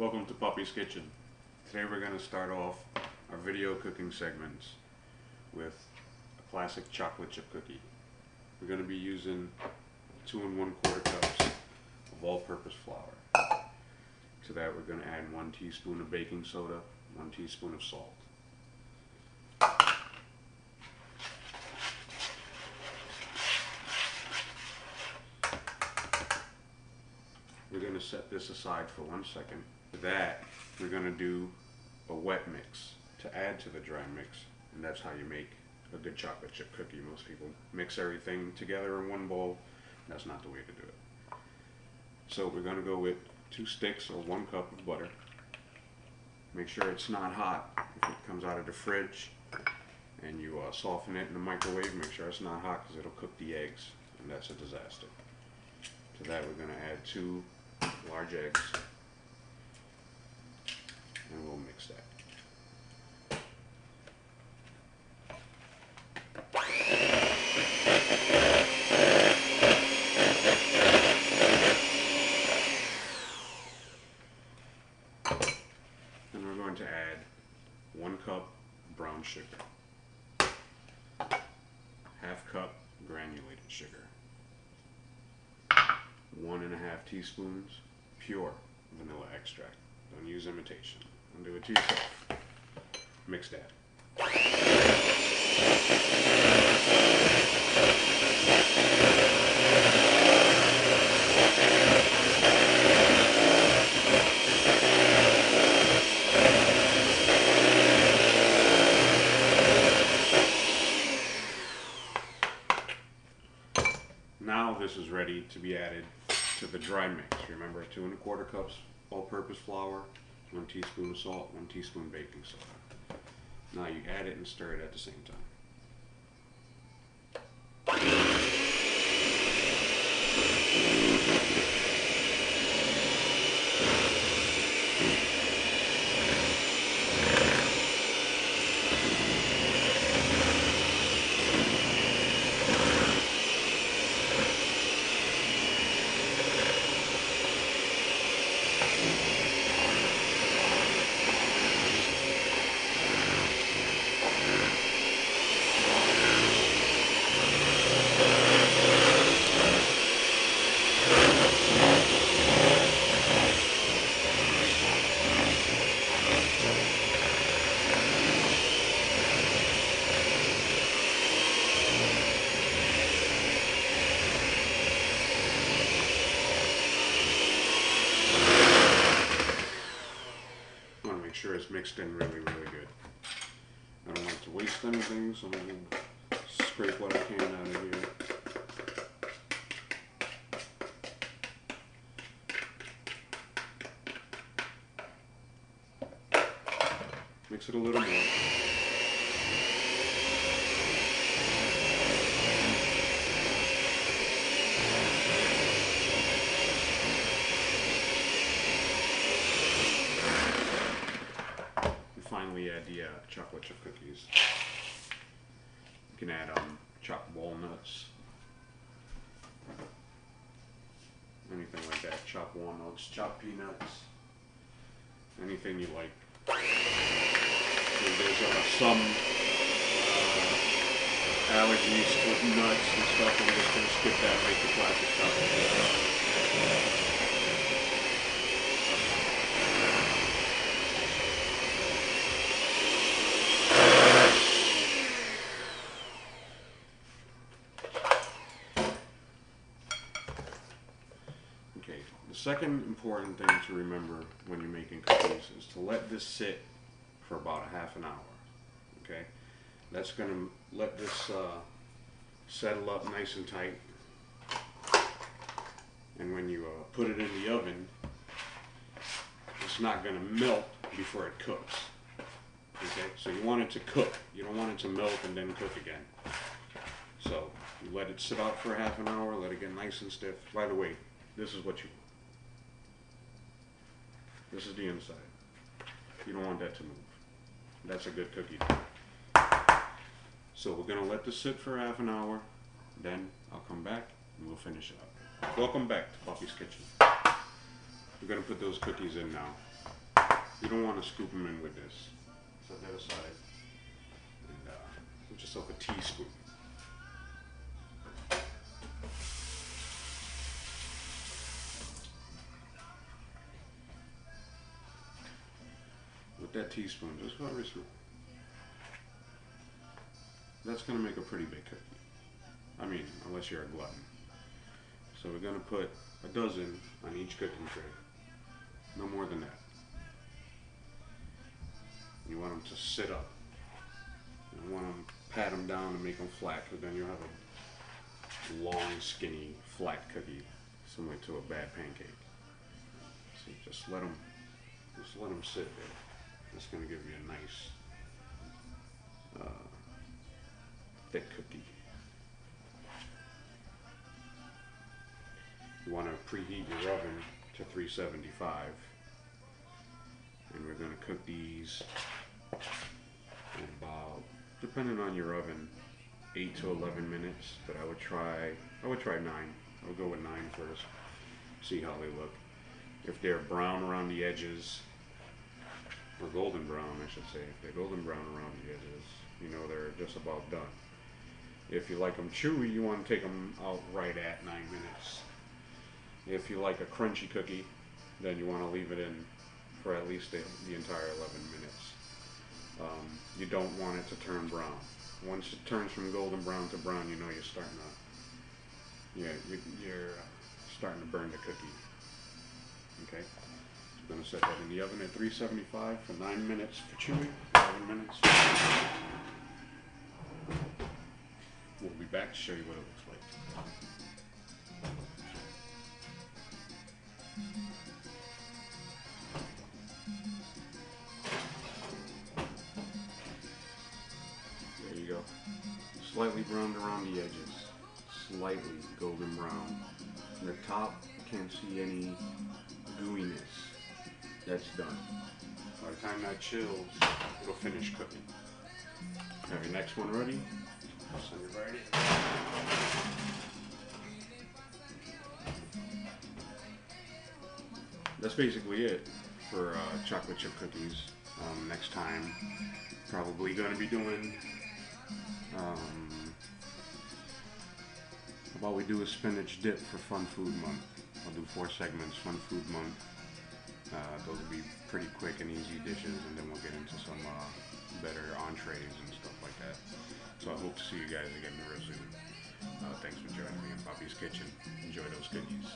Welcome to Papi's Kitchen. Today we're going to start off our video cooking segments with a classic chocolate chip cookie. We're going to be using 2 1/4 cups of all-purpose flour. To that we're going to add 1 teaspoon of baking soda, 1 teaspoon of salt. We're going to set this aside for 1 second. For that, we're going to do a wet mix to add to the dry mix, and that's how you make a good chocolate chip cookie. Most people mix everything together in one bowl. That's not the way to do it. So we're going to go with 2 sticks or 1 cup of butter. Make sure it's not hot. If it comes out of the fridge and you soften it in the microwave, make sure it's not hot because it'll cook the eggs, and that's a disaster. To that we're going to add 2 large eggs, and we'll mix that. And we're going to add 1 cup brown sugar, 1/2 cup granulated sugar, 1.5 teaspoons pure vanilla extract. Don't use imitation. Don't do it to yourself. Mix that. Now this is ready to be added to the dry mix. Remember, 2 1/4 cups all-purpose flour, 1 teaspoon of salt, 1 teaspoon baking soda. Now you add it and stir it at the same time. Make sure it's mixed in really good. I don't like to waste anything, so I'm going to scrape what I can out of here. Mix it a little more. Finally add the chocolate chip cookies. You can add chopped walnuts, anything like that, chopped walnuts, chopped peanuts, anything you like. There's some allergies with nuts and stuff. I'm just going to skip that and make the classic chocolate chip. The second important thing to remember when you're making cookies is to let this sit for about a ½ hour. Okay, that's going to let this settle up nice and tight, and when you put it in the oven, it's not going to melt before it cooks. Okay, so you want it to cook. You don't want it to melt and then cook again. So you let it sit out for a ½ hour, let it get nice and stiff. By the way, this is what you want. This is the inside. You don't want that to move. That's a good cookie. So we're going to let this sit for a ½ hour. Then I'll come back and we'll finish it up. Welcome back to Papi's Kitchen. We're going to put those cookies in now. You don't want to scoop them in with this. Set that aside. And put yourself a teaspoon. With that teaspoon, just very small. That's going to make a pretty big cookie. I mean, unless you're a glutton. So we're going to put a dozen on each cooking tray. No more than that. You want them to sit up. You don't want to pat them down and make them flat, because then you'll have a long, skinny, flat cookie, similar to a bad pancake. So just let them sit there. That's going to give you a nice, thick cookie. You want to preheat your oven to 375, and we're going to cook these in about, depending on your oven, 8 to 11 minutes. But I would try 9. I would go with 9 first. See how they look. If they're brown around the edges, or golden brown, I should say. If they're golden brown around the edges, you know they're just about done. If you like them chewy, you want to take them out right at 9 minutes. If you like a crunchy cookie, then you want to leave it in for at least the entire 11 minutes. You don't want it to turn brown. Once it turns from golden brown to brown, you know you're starting to burn the cookie. Okay. I'm going to set that in the oven at 375 for 9 minutes for chewy, 11 minutes. We'll be back to show you what it looks like. There you go. Slightly browned around the edges. Slightly golden brown. On the top, you can't see any gooiness. That's done. By the time that chills, it'll finish cooking. Have your next one ready? Send it right in. That's basically it for chocolate chip cookies. Next time, probably going to be doing, how about we do a spinach dip for Fun Food Month. I'll do 4 segments, Fun Food Month. Those will be pretty quick and easy dishes, and then we'll get into some better entrees and stuff like that. So I hope to see you guys again real soon. Thanks for joining me in Papi's Kitchen. Enjoy those cookies.